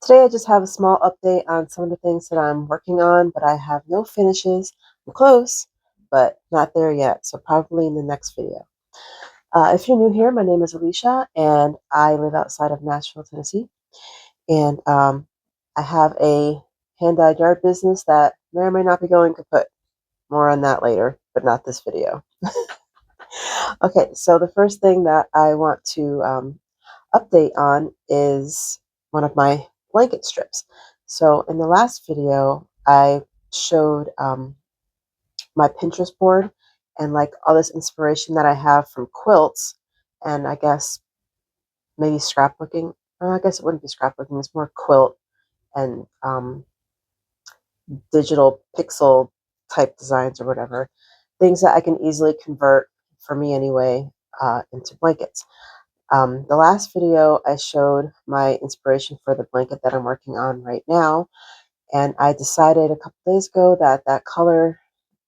Today I just have a small update on some of the things that I'm working on, but I have no finishes. I'm close, but not there yet, so probably in the next video. If you're new here, my name is Alicia, and I live outside of Nashville, Tennessee. And I have a hand-dyed yard business that may or may not be going kaput. More on that later, but not this video. Okay, so the first thing that I want to update on is one of my blanket strips. So in the last video, I showed my Pinterest board and like all this inspiration that I have from quilts, and I guess maybe scrapbooking. I guess it wouldn't be scrapbooking, it's more quilt and digital pixel type designs or whatever. Things that I can easily convert, for me anyway, into blankets. The last video I showed my inspiration for the blanket that I'm working on right now, and I decided a couple days ago that that color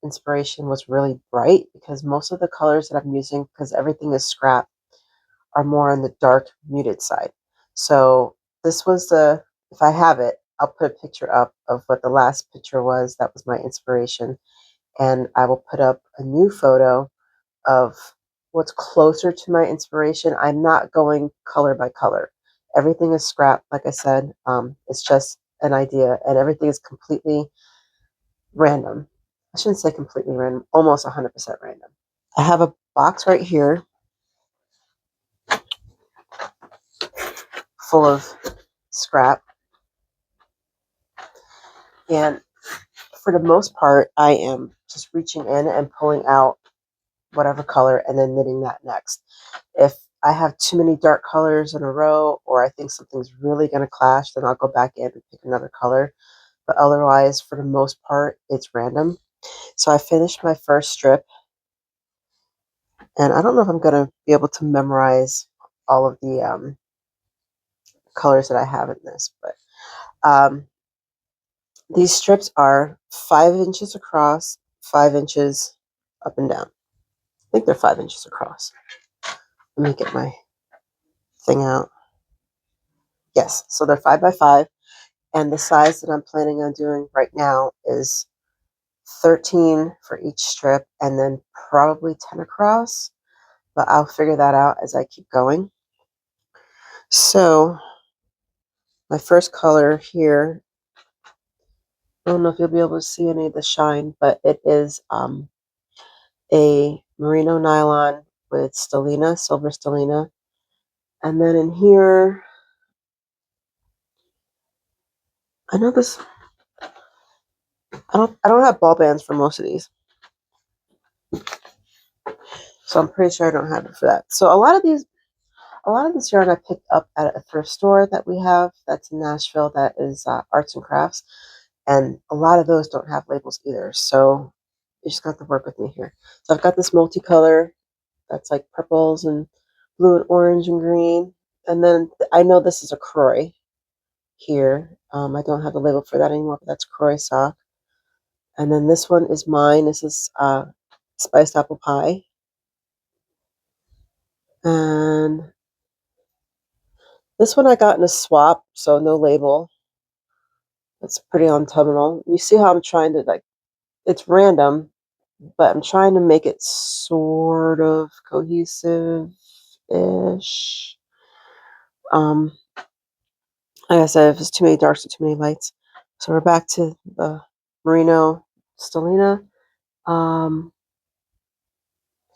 inspiration was really bright because most of the colors that I'm using, because everything is scrap, are more on the dark muted side. So this was if I have it, I'll put a picture up of what the last picture was. That was my inspiration, and I will put up a new photo of what's closer to my inspiration. I'm not going color by color. Everything is scrap, like I said. It's just an idea, and everything is completely random. I shouldn't say completely random, almost 100% random. I have a box right here full of scrap, and for the most part, I am just reaching in and pulling out whatever color and then knitting that next. If I have too many dark colors in a row, or I think something's really going to clash, then I'll go back in and pick another color. But otherwise, for the most part, it's random. So I finished my first strip, and I don't know if I'm going to be able to memorize all of the colors that I have in this, but these strips are 5 inches across, 5 inches up and down. I think they're 5 inches across. Let me get my thing out. Yes, so they're 5 by 5, and the size that I'm planning on doing right now is 13 for each strip, and then probably 10 across, but I'll figure that out as I keep going. So my first color here, I don't know if you'll be able to see any of the shine, but it is a merino nylon with stellina, silver stellina. And then in here, I know this, I don't have ball bands for most of these, so I'm pretty sure I don't have it for that. So a lot of this yarn I picked up at a thrift store that we have that's in Nashville, that is Arts and Crafts, and a lot of those don't have labels either, so you just got to work with me here. So I've got this multicolor that's like purples and blue and orange and green, and then I know this is a Croy here. I don't have the label for that anymore, but that's Croy sock. And then this one is mine. This is spiced apple pie. And this one I got in a swap, so no label. It's pretty autumnal. You see how I'm trying to, like, it's random, but I'm trying to make it sort of cohesive-ish. Like I said, if it's too many darks or too many lights. So we're back to the merino stellina.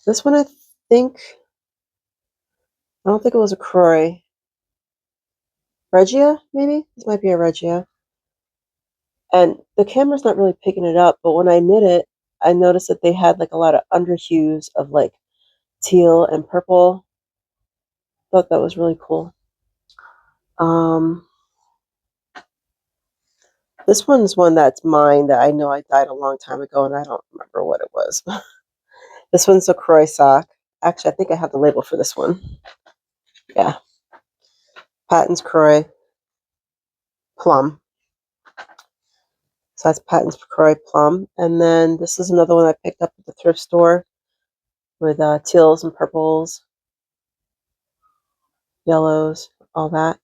This one I don't think it was a Croy. Regia, maybe? This might be a Regia. And the camera's not really picking it up, but when I knit it, I noticed that they had like a lot of underhues of like teal and purple. Thought that was really cool. This one's one that's mine that I know I dyed a long time ago, and I don't remember what it was. This one's a Croy sock. Actually, I think I have the label for this one. Yeah. Patton's Croy Plum. So that's Patton's Croy Plum. And then this is another one I picked up at the thrift store with teals and purples, yellows, all that.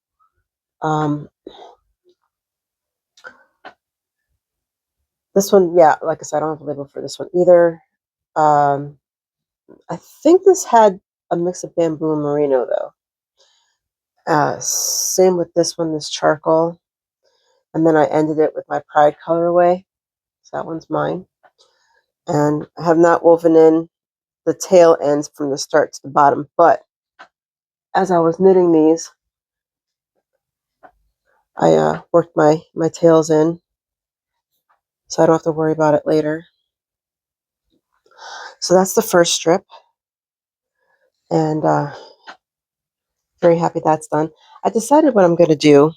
This one, yeah, like I said, I don't have a label for this one either. I think this had a mix of bamboo and merino, though. Same with this one, this charcoal. And then I ended it with my Pride colorway. So that one's mine. And I have not woven in the tail ends from the start to the bottom. But as I was knitting these, I worked my tails in, so I don't have to worry about it later. So that's the first strip. And very happy that's done. I decided what I'm going to do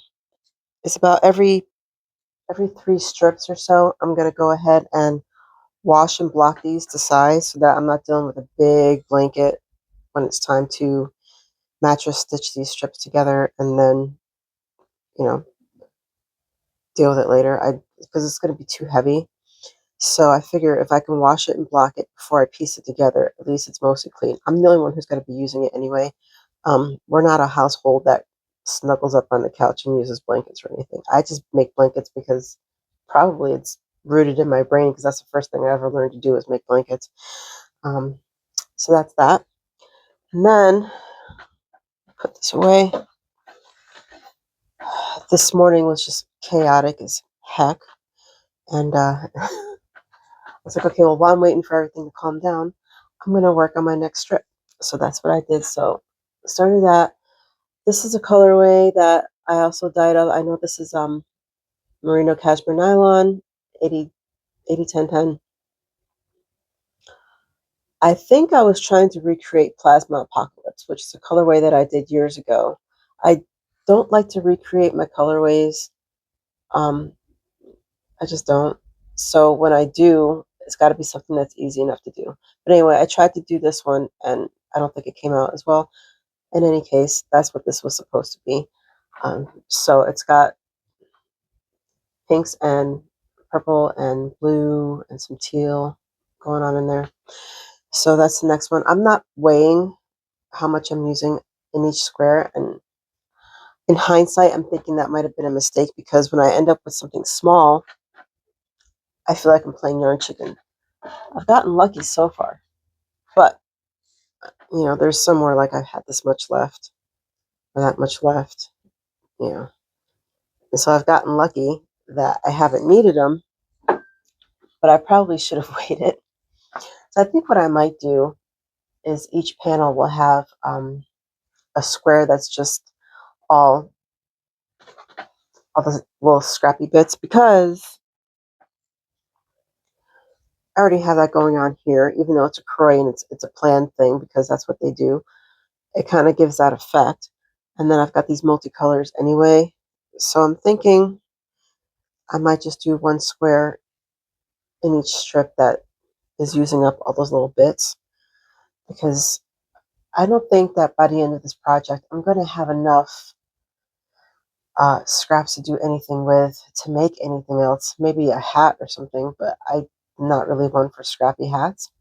is about every 3 strips or so, I'm going to go ahead and wash and block these to size so that I'm not dealing with a big blanket when it's time to mattress stitch these strips together and then, you know, deal with it later. Because it's going to be too heavy. So I figure if I can wash it and block it before I piece it together, at least it's mostly clean. I'm the only one who's going to be using it anyway. We're not a household that snuggles up on the couch and uses blankets or anything. I just make blankets because probably it's rooted in my brain because that's the first thing I ever learned to do is make blankets. So that's that. And then put this away. This morning was just chaotic as heck. And I was like, okay, well, while I'm waiting for everything to calm down, I'm going to work on my next strip. So that's what I did. So started that. This is a colorway that I also dyed up. I know this is merino cashmere nylon 80 10 10. I think I was trying to recreate Plasma Apocalypse, which is a colorway that I did years ago. I don't like to recreate my colorways. I just don't. So when I do, it's got to be something that's easy enough to do. But anyway, I tried to do this one, and I don't think it came out as well. In any case, that's what this was supposed to be. So it's got pinks and purple and blue and some teal going on in there. So that's the next one. I'm not weighing how much I'm using in each square, and in hindsight, I'm thinking that might have been a mistake because when I end up with something small, I feel like I'm playing yarn chicken. I've gotten lucky so far, but there's somewhere like I've had this much left or that much left, and so I've gotten lucky that I haven't needed them, but I probably should have waited. So I think what I might do is each panel will have a square that's just all the little scrappy bits because I already have that going on here, even though it's a crochet and it's a planned thing because that's what they do. It kind of gives that effect. And then I've got these multicolors anyway. So I'm thinking I might just do one square in each strip that is using up all those little bits because I don't think that by the end of this project I'm going to have enough scraps to do anything with, to make anything else. Maybe a hat or something, but I'm not really one for scrappy hats.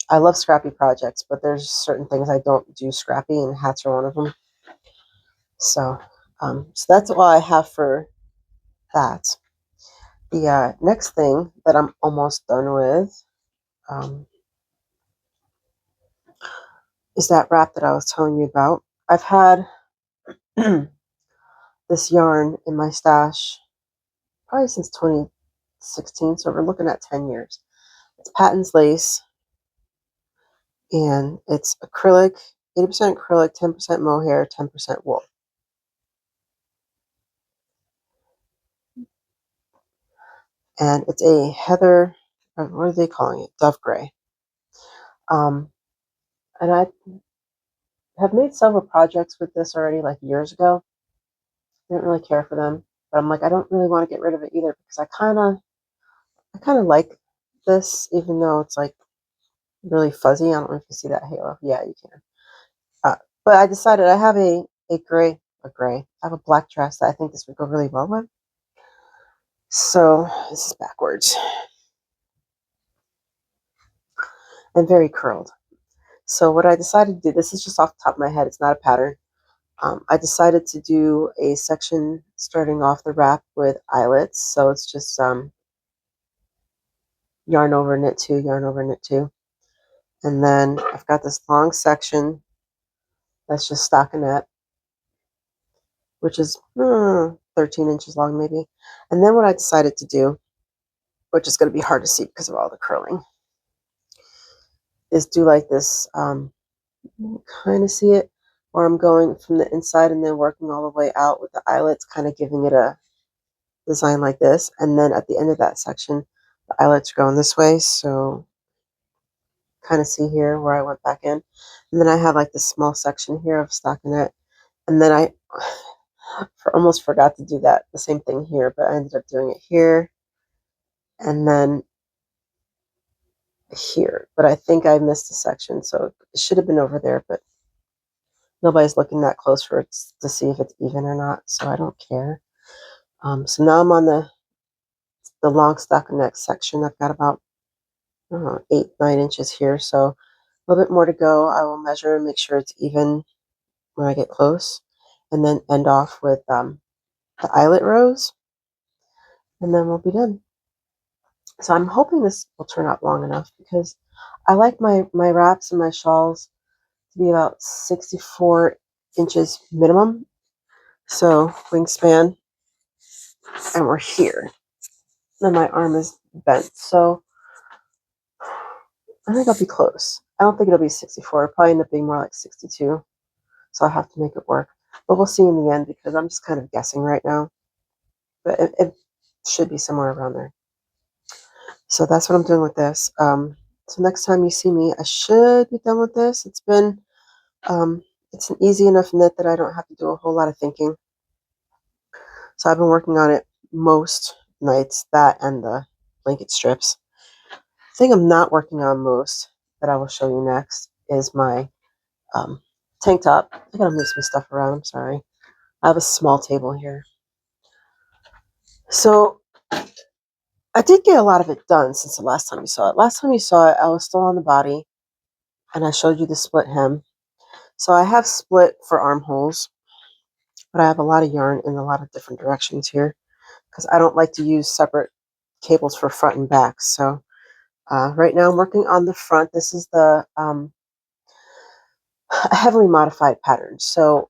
I love scrappy projects, but there's certain things I don't do scrappy, and hats are one of them. So, so that's all I have for that. The next thing that I'm almost done with is that wrap that I was telling you about. I've had this yarn in my stash probably since 2016, so we're looking at 10 years. It's Patton's Lace, and it's acrylic, 80% acrylic, 10% mohair, 10% wool. And it's a heather, or what are they calling it? Dove gray. And I have made several projects with this already, like years ago. Didn't really care for them, but I'm like, I don't really want to get rid of it either because I kind of like this, even though it's like really fuzzy. I don't know if you see that halo. Yeah, you can. But I decided I have a gray. I have a black dress that I think this would go really well with. So this is backwards and very curled. So what I decided to do, this is just off the top of my head, it's not a pattern. I decided to do a section starting off the wrap with eyelets. So it's just yarn over, knit two, yarn over, knit two. And then I've got this long section that's just stockinette, which is 13 inches long maybe. And then what I decided to do, which is going to be hard to see because of all the curling, is do like this, kind of see it, where I'm going from the inside and then working all the way out with the eyelets, kind of giving it a design like this. And then at the end of that section, the eyelets are going this way, so kind of see here where I went back in. And then I have like this small section here of stockinette, and then I almost forgot to do that, the same thing here, but I ended up doing it here and then here. But I think I missed a section, so it should have been over there, but nobody's looking that close for it to see if it's even or not, so I don't care. So now I'm on the long stockinette section. I've got about 8-9 inches here, so a little bit more to go. I will measure and make sure it's even when I get close, and then end off with the eyelet rows, and then we'll be done. So I'm hoping this will turn out long enough, because I like my wraps and my shawls to be about 64 inches minimum. So wingspan, and we're here. Then my arm is bent, so I think I'll be close. I don't think it'll be 64. It'll probably end up being more like 62. So I'll have to make it work. But we'll see in the end, because I'm just kind of guessing right now. But it should be somewhere around there. So that's what I'm doing with this. So next time you see me, I should be done with this. It's been, it's an easy enough knit that I don't have to do a whole lot of thinking. So I've been working on it most nights, that and the blanket strips. The thing I'm not working on most, that I will show you next, is my tank top. I gotta move some stuff around, I'm sorry. I have a small table here. So I did get a lot of it done since the last time you saw it. Last time you saw it, I was still on the body, and I showed you the split hem. So I have split for armholes, but I have a lot of yarn in a lot of different directions here, because I don't like to use separate cables for front and back. So right now I'm working on the front. This is the heavily modified pattern. So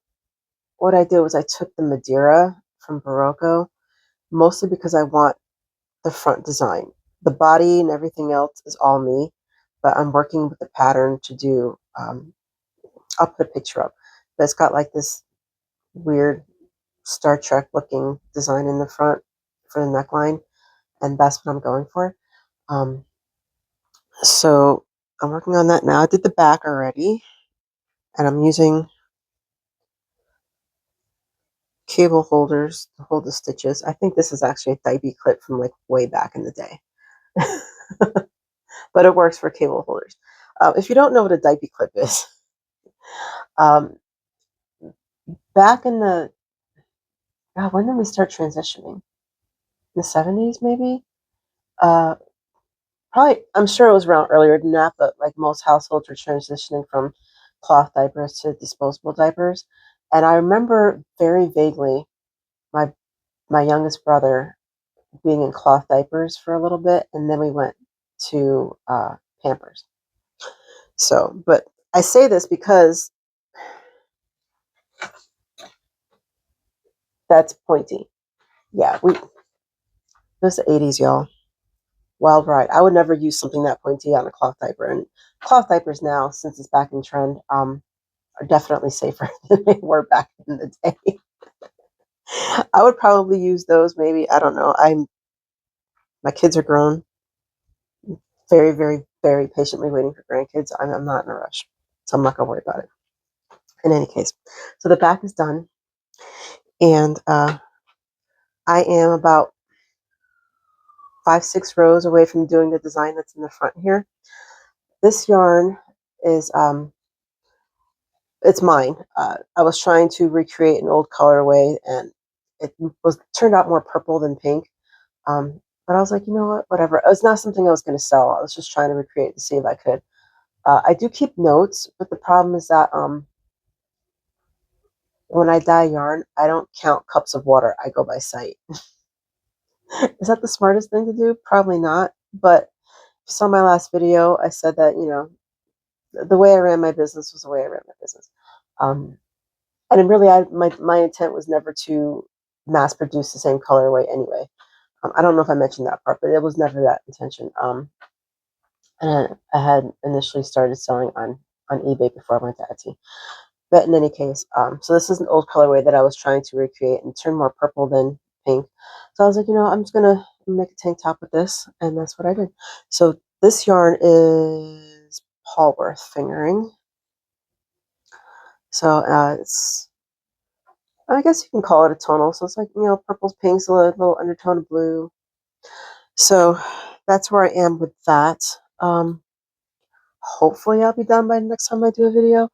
what I did was I took the Madeira from Barocco, mostly because I want the front design. The body and everything else is all me, but I'm working with the pattern to do, I'll put a picture up, but it's got like this weird Star Trek looking design in the front for the neckline, and that's what I'm going for. So I'm working on that now. I did the back already, and I'm using cable holders to hold the stitches. I think this is actually a Dybee clip from like way back in the day. But it works for cable holders. If you don't know what a Dybee clip is, um, back in the, God, when did we start transitioning? In the 70s, maybe? Uh, Probably, I'm sure it was around earlier than that, but like most households were transitioning from cloth diapers to disposable diapers. And I remember very vaguely my my youngest brother being in cloth diapers for a little bit, and then we went to Pampers. So, but I say this because that's pointy. Yeah, it was the 80s, y'all. Wild ride. I would never use something that pointy on a cloth diaper. And cloth diapers now, since it's back in trend, are definitely safer than they were back in the day. I would probably use those maybe. I don't know. My kids are grown. Very, very, very patiently waiting for grandkids. I'm not in a rush, so I'm not gonna worry about it. In any case, so the back is done, and I am about 5-6 rows away from doing the design that's in the front here. This yarn is it's mine. I was trying to recreate an old colorway, and it was turned out more purple than pink. But I was like, you know what, whatever. It's not something I was going to sell. I was just trying to recreate to see if I could. I do keep notes, but the problem is that when I dye yarn, I don't count cups of water. I go by sight. Is that the smartest thing to do? Probably not. But saw my last video, I said that, you know, the way I ran my business was the way I ran my business. And really, my intent was never to mass produce the same colorway anyway. I don't know if I mentioned that part, but it was never that intention. And I had initially started selling on eBay before I went to Etsy. But in any case, so this is an old colorway that I was trying to recreate and turn more purple than pink. So I was like, you know, I'm just gonna make a tank top with this, and that's what I did. So this yarn is Polworth fingering. So it's, I guess you can call it a tonal. So it's like, you know, purples, pinks, a little undertone of blue. So that's where I am with that. Hopefully I'll be done by the next time I do a video.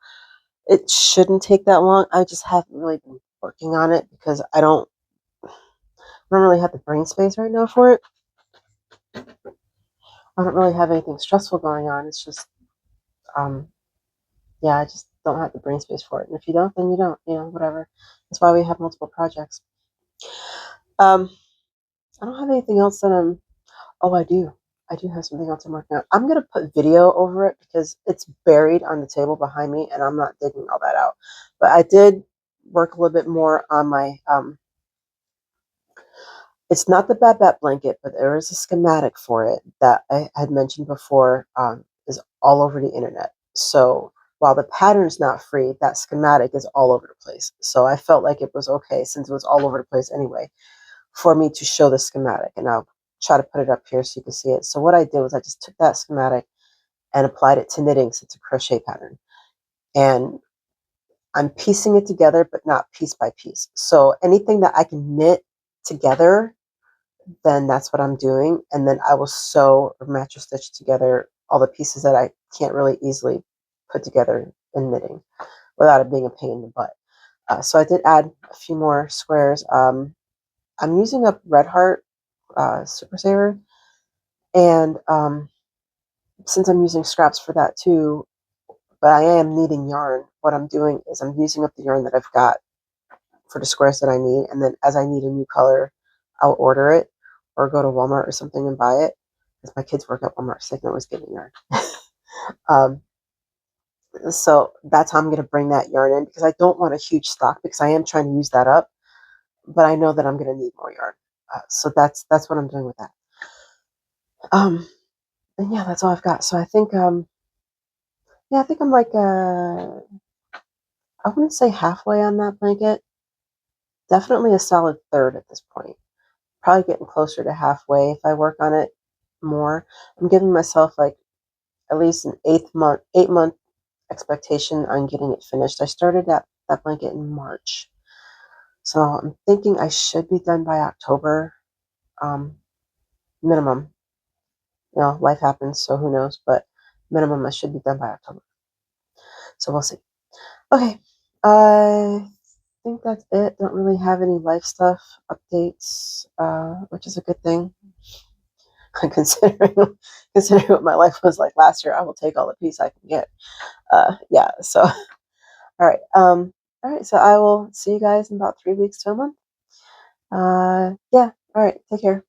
It shouldn't take that long. I just haven't really been working on it because I don't really have the brain space right now for it. I don't really have anything stressful going on. It's just, yeah, I just don't have the brain space for it. And if you don't, then you don't, you know, whatever. That's why we have multiple projects. I don't have anything else that oh, I do. I do have something else I'm working on. I'm going to put video over it because it's buried on the table behind me and I'm not digging all that out. But I did work a little bit more on my, it's not the Babette blanket, but there is a schematic for it that I had mentioned before, is all over the internet. So while the pattern's not free, that schematic is all over the place. So I felt like it was okay, since it was all over the place anyway, for me to show the schematic. And I'll try to put it up here so you can see it. So what I did was I just took that schematic and applied it to knitting, since it's a crochet pattern. And I'm piecing it together, but not piece by piece. So anything that I can knit together, then that's what I'm doing. And then I will sew or match or stitch together all the pieces that I can't really easily put together in knitting without it being a pain in the butt. So I did add a few more squares. I'm using a Red Heart Super Saver. And since I'm using scraps for that too, but I am needing yarn, what I'm doing is I'm using up the yarn that I've got for the squares that I need. And then as I need a new color, I'll order it or go to Walmart or something and buy it. Because my kids work at Walmart, so they can always get me yarn. So that's how I'm going to bring that yarn in, because I don't want a huge stock, because I am trying to use that up. But I know that I'm going to need more yarn. So that's what I'm doing with that. And yeah, that's all I've got. So I think, yeah, I think I'm like, I wouldn't say halfway on that blanket. Definitely a solid third at this point. Probably getting closer to halfway if I work on it more. I'm giving myself like at least an 8-month expectation on getting it finished. I started that blanket in March. So I'm thinking I should be done by October, minimum. You know, life happens, so who knows, but minimum I should be done by October. So we'll see. Okay, I think that's it. Don't really have any life stuff updates, which is a good thing. considering what my life was like last year, I will take all the peace I can get. Yeah. So, all right. All right. So I will see you guys in about 3 weeks to a month. Yeah. All right. Take care.